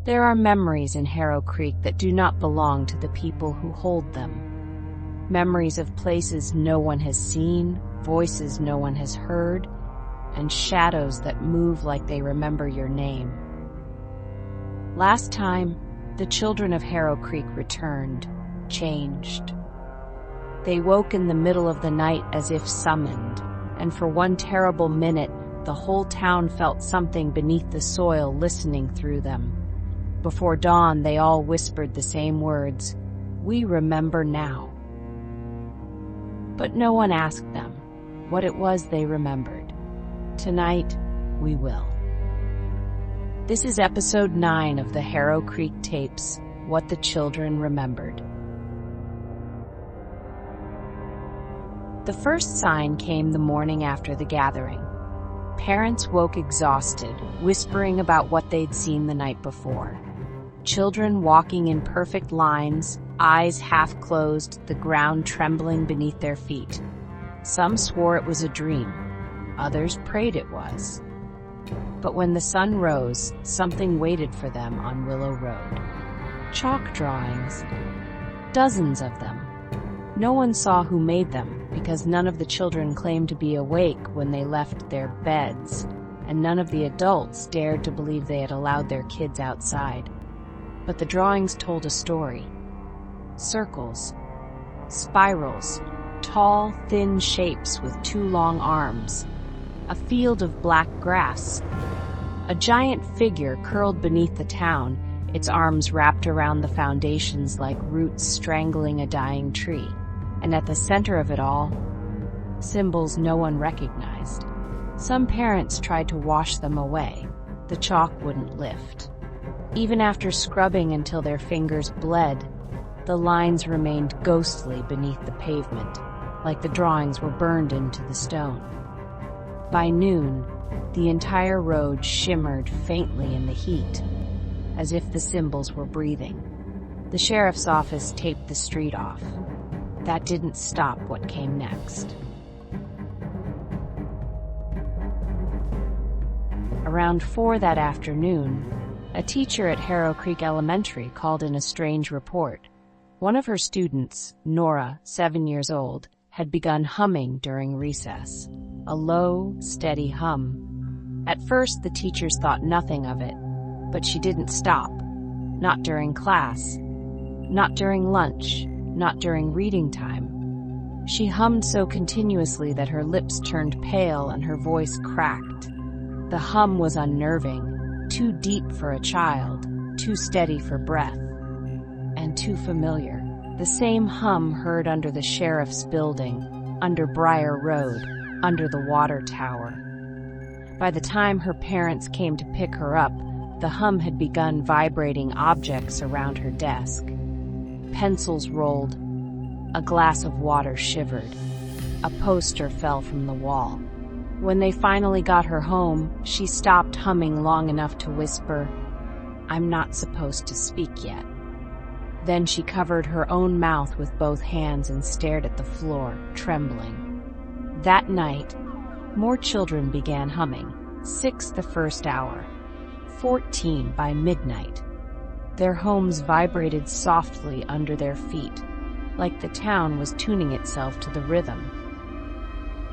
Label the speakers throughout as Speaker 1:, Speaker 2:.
Speaker 1: There are memories in Harrow Creek that do not belong to the people who hold them. Memories of places no one has seen, voices no one has heard, and shadows that move like they remember your name. Last time, the children of Harrow Creek returned, changed. They woke in the middle of the night as if summoned, and for one terrible minute, the whole town felt something beneath the soil listening through them. Before dawn, they all whispered the same words, "We remember now." But no one asked them what it was they remembered. Tonight, we will. This is episode 9 of the Harrow Creek tapes, What the Children Remembered. The first sign came the morning after the gathering. Parents woke exhausted, whispering about what they'd seen the night before. Children walking in perfect lines, eyes half closed, the ground trembling beneath their feet. Some swore it was a dream. Others prayed it was. But when the sun rose, something waited for them on Willow Road. Chalk drawings. Dozens of them. No one saw who made them, because none of the children claimed to be awake when they left their beds, and none of the adults dared to believe they had allowed their kids outside. But the drawings told a story. Circles, spirals, tall, thin shapes with 2 long arms, a field of black grass, a giant figure curled beneath the town, its arms wrapped around the foundations like roots strangling a dying tree, and at the center of it all, symbols no one recognized. Some parents tried to wash them away. The chalk wouldn't lift. Even after scrubbing until their fingers bled, the lines remained ghostly beneath the pavement, like the drawings were burned into the stone. By noon, the entire road shimmered faintly in the heat, as if the symbols were breathing. The sheriff's office taped the street off. That didn't stop what came next. Around 4 that afternoon, a teacher at Harrow Creek Elementary called in a strange report. One of her students, Nora, 7 years old, had begun humming during recess. A low, steady hum. At first, the teachers thought nothing of it, but she didn't stop. Not during class, not during lunch, not during reading time. She hummed so continuously that her lips turned pale and her voice cracked. The hum was unnerving. Too deep for a child, too steady for breath, and too familiar. The same hum heard under the sheriff's building, under Briar Road, under the water tower. By the time her parents came to pick her up, the hum had begun vibrating objects around her desk. Pencils rolled, a glass of water shivered, a poster fell from the wall. When they finally got her home, she stopped humming long enough to whisper, "I'm not supposed to speak yet." Then she covered her own mouth with both hands and stared at the floor, trembling. That night, more children began humming. 6 the first hour, 14 by midnight. Their homes vibrated softly under their feet, like the town was tuning itself to the rhythm.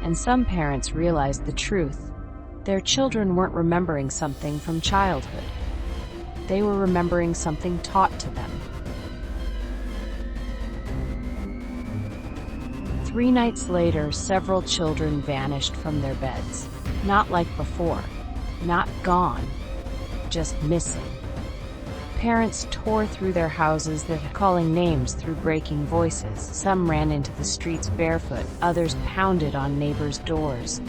Speaker 1: And some parents realized the truth. Their children weren't remembering something from childhood. They were remembering something taught to them. 3 nights later, several children vanished from their beds. Not like before. Not gone. Just missing. Parents tore through their houses, calling names through breaking voices. Some ran into the streets barefoot, others pounded on neighbors' doors.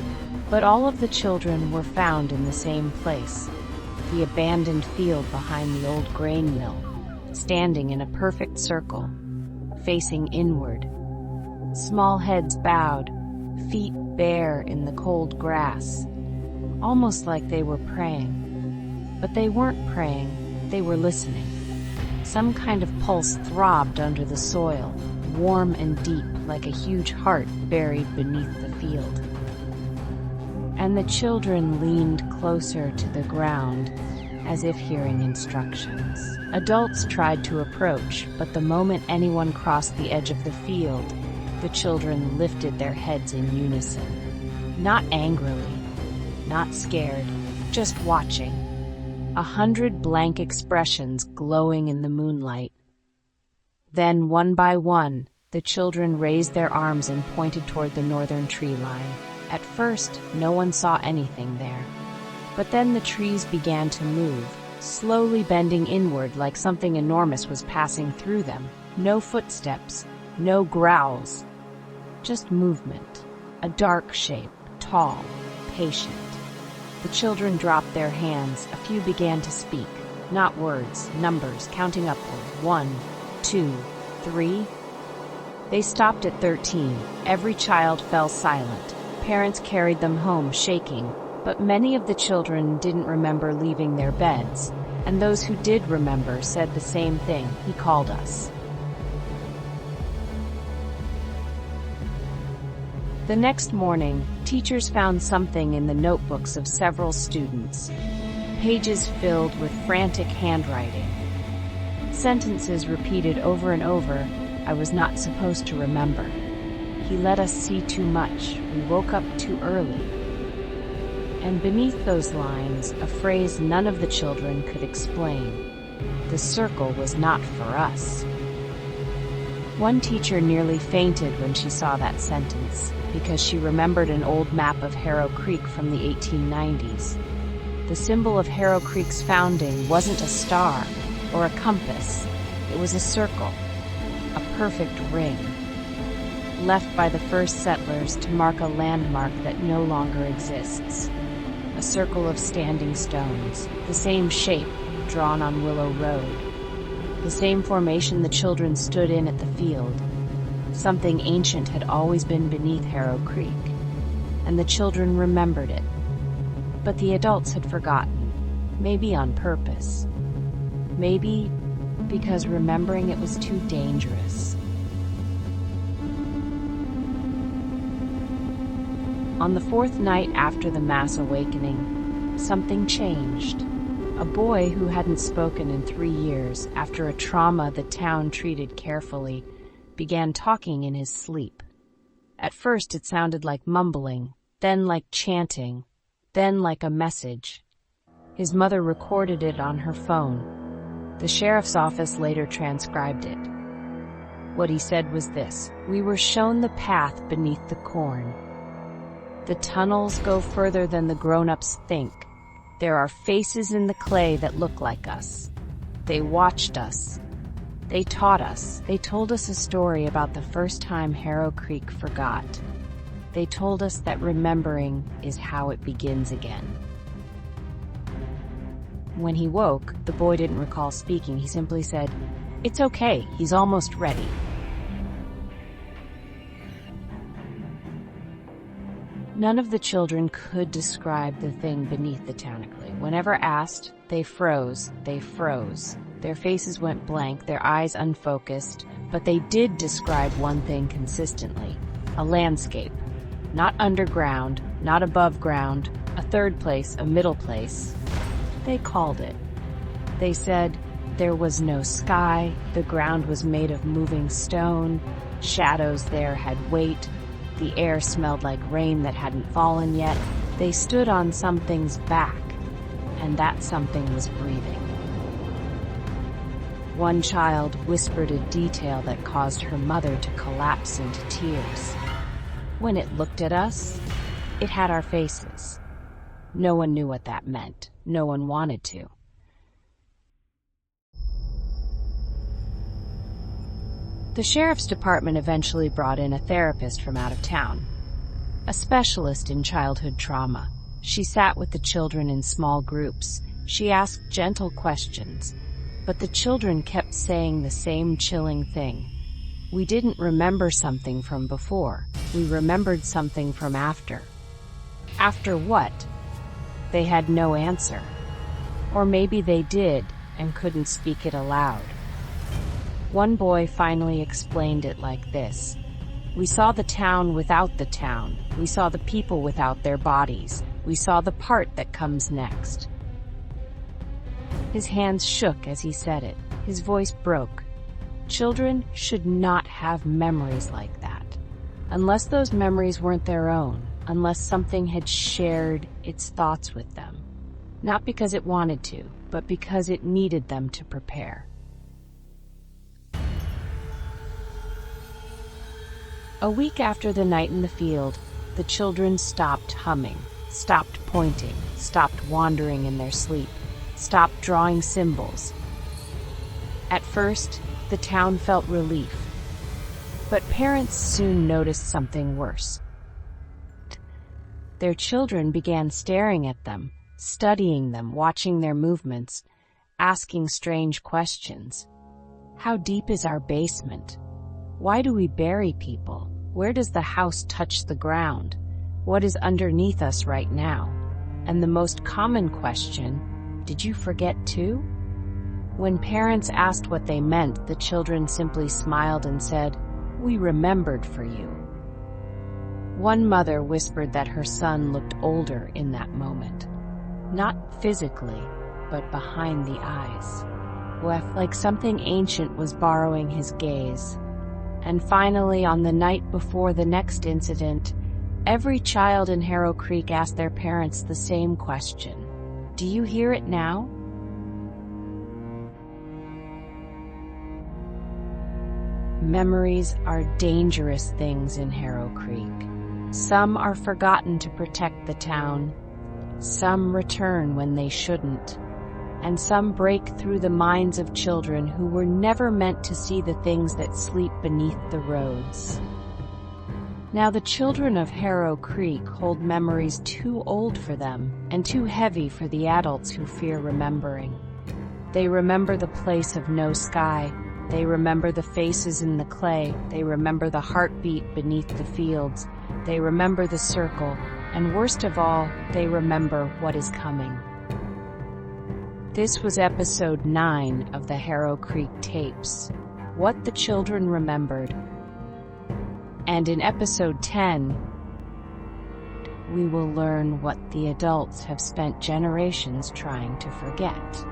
Speaker 1: But all of the children were found in the same place, the abandoned field behind the old grain mill, standing in a perfect circle, facing inward. Small heads bowed, feet bare in the cold grass, almost like they were praying. But they weren't praying. They were listening. Some kind of pulse throbbed under the soil, warm and deep like a huge heart buried beneath the field. And the children leaned closer to the ground, as if hearing instructions. Adults tried to approach, but the moment anyone crossed the edge of the field, the children lifted their heads in unison. Not angrily, not scared, just watching. 100 blank expressions glowing in the moonlight. Then, one by one, the children raised their arms and pointed toward the northern tree line. At first, no one saw anything there. But then the trees began to move, slowly bending inward like something enormous was passing through them. No footsteps, no growls, just movement. A dark shape, tall, patient. The children dropped their hands. A few began to speak. Not words, numbers, counting upward. 1, 2, 3. They stopped at 13. Every child fell silent. Parents carried them home, shaking. But many of the children didn't remember leaving their beds, and those who did remember said the same thing: he called us. The next morning, teachers found something in the notebooks of several students, pages filled with frantic handwriting. Sentences repeated over and over: I was not supposed to remember. He let us see too much. We woke up too early. And beneath those lines, a phrase none of the children could explain: the circle was not for us. One teacher nearly fainted when she saw that sentence, because she remembered an old map of Harrow Creek from the 1890s. The symbol of Harrow Creek's founding wasn't a star or a compass. It was a circle, a perfect ring, left by the first settlers to mark a landmark that no longer exists. A circle of standing stones, the same shape drawn on Willow Road, the same formation the children stood in at the field. Something ancient had always been beneath Harrow Creek, and the children remembered it. But the adults had forgotten, maybe on purpose, maybe because remembering it was too dangerous. On the fourth night after the mass awakening, something changed. A boy who hadn't spoken in 3 years, after a trauma the town treated carefully, began talking in his sleep. At first it sounded like mumbling, then like chanting, then like a message. His mother recorded it on her phone. The sheriff's office later transcribed it. What he said was this: we were shown the path beneath the corn. The tunnels go further than the grown-ups think. There are faces in the clay that look like us. They watched us. They taught us. They told us a story about the first time Harrow Creek forgot. They told us that remembering is how it begins again. When he woke, the boy didn't recall speaking. He simply said, "It's okay, he's almost ready." None of the children could describe the thing beneath the tunicle. Whenever asked, they froze. Their faces went blank, their eyes unfocused, but they did describe one thing consistently: a landscape. Not underground, not above ground, a third place, a middle place. They called it. They said there was no sky, the ground was made of moving stone, shadows there had weight, the air smelled like rain that hadn't fallen yet. They stood on something's back, and that something was breathing. One child whispered a detail that caused her mother to collapse into tears. When it looked at us, it had our faces. No one knew what that meant. No one wanted to. The sheriff's department eventually brought in a therapist from out of town, a specialist in childhood trauma. She sat with the children in small groups. She asked gentle questions, but the children kept saying the same chilling thing. We didn't remember something from before. We remembered something from after. After what? They had no answer. Or maybe they did and couldn't speak it aloud. One boy finally explained it like this: we saw the town without the town. We saw the people without their bodies. We saw the part that comes next. His hands shook as he said it. His voice broke. Children should not have memories like that. Unless those memories weren't their own, unless something had shared its thoughts with them. Not because it wanted to, but because it needed them to prepare. A week after the night in the field, the children stopped humming, stopped pointing, stopped wandering in their sleep, stopped drawing symbols. At first, the town felt relief, but parents soon noticed something worse. Their children began staring at them, studying them, watching their movements, asking strange questions. How deep is our basement? Why do we bury people? Where does the house touch the ground? What is underneath us right now? And the most common question, did you forget too? When parents asked what they meant, the children simply smiled and said, "We remembered for you." One mother whispered that her son looked older in that moment. Not physically, but behind the eyes. Like something ancient was borrowing his gaze. And finally, on the night before the next incident, every child in Harrow Creek asked their parents the same question. Do you hear it now? Memories are dangerous things in Harrow Creek. Some are forgotten to protect the town. Some return when they shouldn't. And some break through the minds of children who were never meant to see the things that sleep beneath the roads. Now the children of Harrow Creek hold memories too old for them and too heavy for the adults who fear remembering. They remember the place of no sky. They remember the faces in the clay. They remember the heartbeat beneath the fields. They remember the circle. And worst of all, they remember what is coming. This was episode 9 of the Harrow Creek tapes, What the Children Remembered. And in episode 10, we will learn what the adults have spent generations trying to forget.